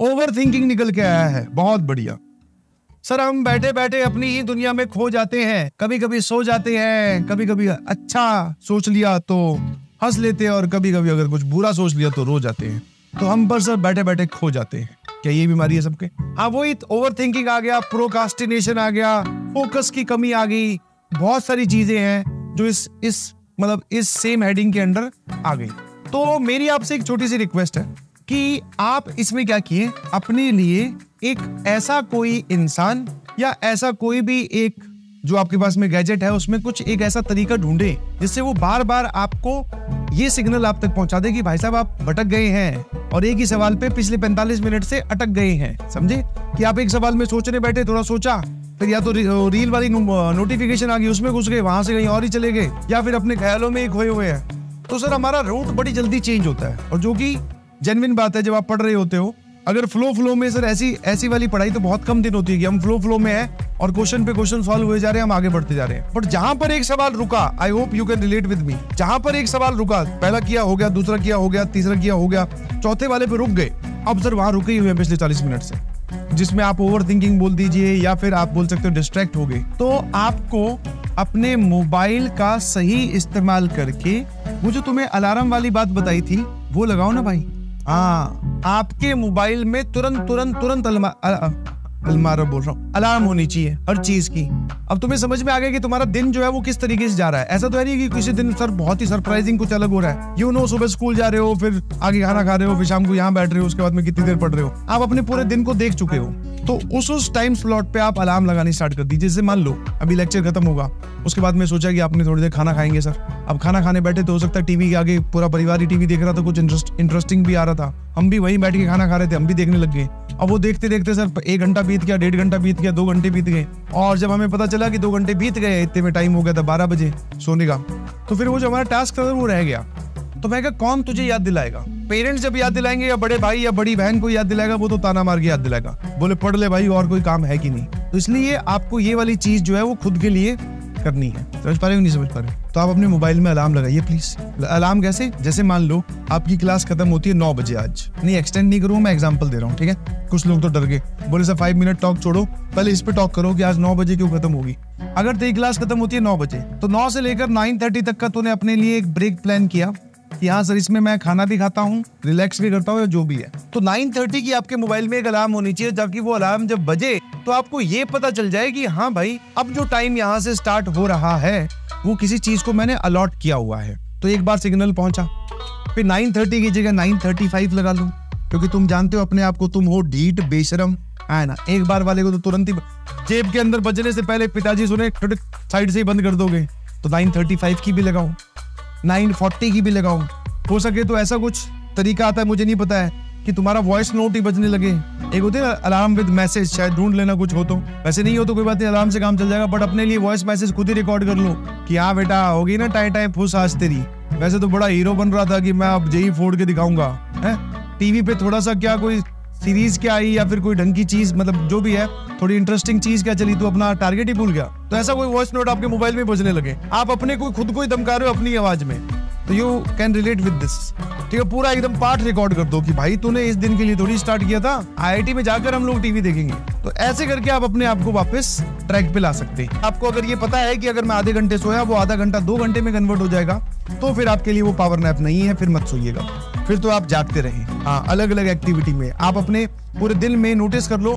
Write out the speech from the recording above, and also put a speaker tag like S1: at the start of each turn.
S1: Over thinking निकल के आया है, बहुत बढ़िया। सर हम बैठे बैठे अपनी ही दुनिया में खो जाते हैं, कभी कभी सो जाते हैं, कभी कभी अच्छा सोच लिया तो हंस लेते हैं और कभी कभी अगर कुछ बुरा सोच लिया तो रो जाते हैं। तो हम पर सर बैठे बैठे खो जाते हैं। क्या ये बीमारी है सबके? हाँ वही ओवर थिंकिंग आ गया, प्रोकास्टिनेशन आ गया, फोकस की कमी आ गई, बहुत सारी चीजें हैं जो इस सेम हेडिंग के अंडर आ गई। तो मेरी आपसे एक छोटी सी रिक्वेस्ट है कि आप इसमें क्या किए, अपने लिए एक ऐसा कोई इंसान या ऐसा कोई भी एक जो आपके पास में गैजेट है उसमें कुछ एक ऐसा तरीका ढूंढे जिससे वो बार बार आपको ये सिग्नल आप तक पहुंचा दे कि भाई साहब आप भटक गए हैं और एक ही सवाल पे पिछले 45 मिनट से अटक गए हैं। समझे कि आप एक सवाल में सोचने बैठे, थोड़ा सोचा, फिर या तो रील वाली नोटिफिकेशन आ गई उसमें घुस गए, वहां से कहीं और ही चले गए, या फिर अपने ख्यालों में ही खोए हुए हैं। तो सर हमारा रूट बड़ी जल्दी चेंज होता है, और जो कि जेन्युइन बात है। जब आप पढ़ रहे होते हो, अगर फ्लो में सर ऐसी वाली पढ़ाई तो बहुत कम दिन होती है कि हम फ्लो में है और क्वेश्चन पे क्वेश्चन सॉल्व हुए जा रहे हैं, हम आगे बढ़ते जा रहे हैं। बट जहां पर एक सवाल रुका, I hope you can relate with me, जहां पर एक सवाल रुका, पहला किया हो गया, दूसरा किया हो गया, तीसरा किया हो गया, चौथे वाले पे रुक गए, अब सर वहां रुके ही हुए पिछले 40 मिनट से, जिसमें आप ओवर थिंकिंग बोल दीजिए या फिर आप बोल सकते हो डिस्ट्रैक्ट हो गए। तो आपको अपने मोबाइल का सही इस्तेमाल करके वो जो तुम्हें अलार्म वाली बात बताई थी वो लगाओ ना भाई। हाँ, आपके मोबाइल में तुरंत अलार्म बोल रहा हूँ, अलार्म होनी चाहिए हर चीज की। अब तुम्हें समझ में आ गया कि तुम्हारा दिन जो है वो किस तरीके से जा रहा है। ऐसा तो है नहीं कि किसी दिन सर बहुत ही सरप्राइजिंग कुछ अलग हो रहा है। यू नो, सुबह स्कूल जा रहे हो, फिर आगे खाना खा रहे हो, फिर शाम को यहाँ बैठ रहे हो, उसके बाद में कितनी देर पढ़ रहे हो, आप अपने पूरे दिन को देख चुके हो। तो उस टाइम स्लॉट पे आप अलार्म लगानी स्टार्ट कर दीजिए। जैसे मान लो अभी लेक्चर खत्म होगा, उसके बाद में सोचा कि आपने थोड़ी देर खाना खाएंगे सर। अब खाना खाने बैठे तो हो सकता है टीवी के आगे पूरा परिवार ही टीवी देख रहा था, कुछ इंटरेस्टिंग भी आ रहा था, हम भी वहीं बैठ के खाना खा रहे थे, हम भी देखने लग गए। अब वो देखते देखते सर 1 घंटा बीत गया, 1.5 घंटा बीत गया, 2 घंटे बीत गए, और जब हमें पता चला कि 2 घंटे बीत गए, इतने में टाइम हो गया था 12 बजे सोने का, तो फिर वो जो हमारा टास्क था वो रह गया। तो मैं कहा कौन तुझे याद दिलाएगा? पेरेंट्स जब याद दिलाएंगे या बड़े भाई या बड़ी बहन को याद दिलाएगा, वो तो ताना मार के याद दिलाएगा, बोले पढ़ ले भाई और कोई काम है कि नहीं। तो इसलिए आपको ये वाली चीज जो है वो खुद के लिए करनी है। समझ पा रहे हो नहीं समझ पा रहे? तो आप अपने मोबाइल में अलार्म लगाइए प्लीज। अलार्म कैसे? जैसे मान लो आपकी क्लास खत्म होती है 9 बजे, आज नहीं एक्सटेंड नहीं करूँ, मैं एग्जांपल दे रहा हूँ, ठीक है? कुछ लोग तो डर गए, बोले सर 5 मिनट टॉक छोड़ो, पहले इस पे टॉक करो कि आज 9 बजे क्यों खत्म होगी। अगर तेरी क्लास खत्म होती है 9 बजे, तो 9 से लेकर 9:30 तक का तूने अपने लिए एक ब्रेक प्लान किया कि हाँ सर इसमें मैं खाना भी खाता हूँ, रिलैक्स भी करता हूँ, या जो भी है। तो 9:30 की आपके मोबाइल में एक अलार्म होनी चाहिए, जबकि वो अलार्म जब बजे तो आपको ये पता चल जाए कि हाँ भाई अब जो टाइम यहाँ से स्टार्ट हो रहा है वो किसी चीज को मैंने अलॉट किया हुआ है। तो एक बार सिग्नल पहुंचा, फिर 9:30 की जगह 9:35 लगा लो, क्योंकि तुम जानते हो अपने आप को, तुम हो ढीठ बेशरम, है ना। एक बार वाले को तो तुरंत ही जेब के अंदर बजने से पहले पिताजी सुने साइड से ही बंद कर दोगे। तो 9:35 की भी लगाओ, 9:40 की भी लगाओ। हो सके तो ऐसा कुछ तरीका आता है, मुझे नहीं पता है, कि तुम्हारा वॉइस नोट ही बजने लगे। एक होते हैं अलार्म विद मैसेज, शायद ढूंढ लेना कुछ हो तो। वैसे नहीं हो तो कोई बात नहीं, अलार्म से काम चल जाएगा, बट अपने लिए वॉइस मैसेज खुद ही रिकॉर्ड कर लो कि हाँ बेटा होगी ना टाइम फुस आज तेरी। वैसे तो बड़ा हीरो बन रहा था कि मैं अब जेई फोड़ के दिखाऊंगा, है टीवी पे थोड़ा सा क्या कोई सीरीज क्या आई या फिर कोई ढंग की चीज, मतलब जो भी है थोड़ी इंटरेस्टिंग चीज क्या चली, तो अपना टारगेट ही भूल गया। तो ऐसा कोई वॉइस नोट आपके मोबाइल में बजने लगे, आप अपने को खुद को ही धमका रहे हो अपनी आवाज में, तो you can relate with this, ठीक है? पूरा एकदम पार्ट रिकॉर्ड कर दो कि भाई तूने इस दिन के लिए थोड़ी स्टार्ट किया था, आईआईटी में जाकर हम लोग टीवी देखेंगे। तो ऐसे करके आप अपने आप को वापस ट्रैक पे ला सकते हैं। आपको अगर ये पता है कि अगर मैं आधे घंटे सोया वो आधा घंटा 2 घंटे में कन्वर्ट हो जाएगा, तो फिर आपके लिए वो पावर नैप नहीं है, फिर मत सोइएगा, फिर तो आप जागते रहें। हाँ, अलग अलग एक्टिविटी में आप अपने पूरे दिन में नोटिस कर लो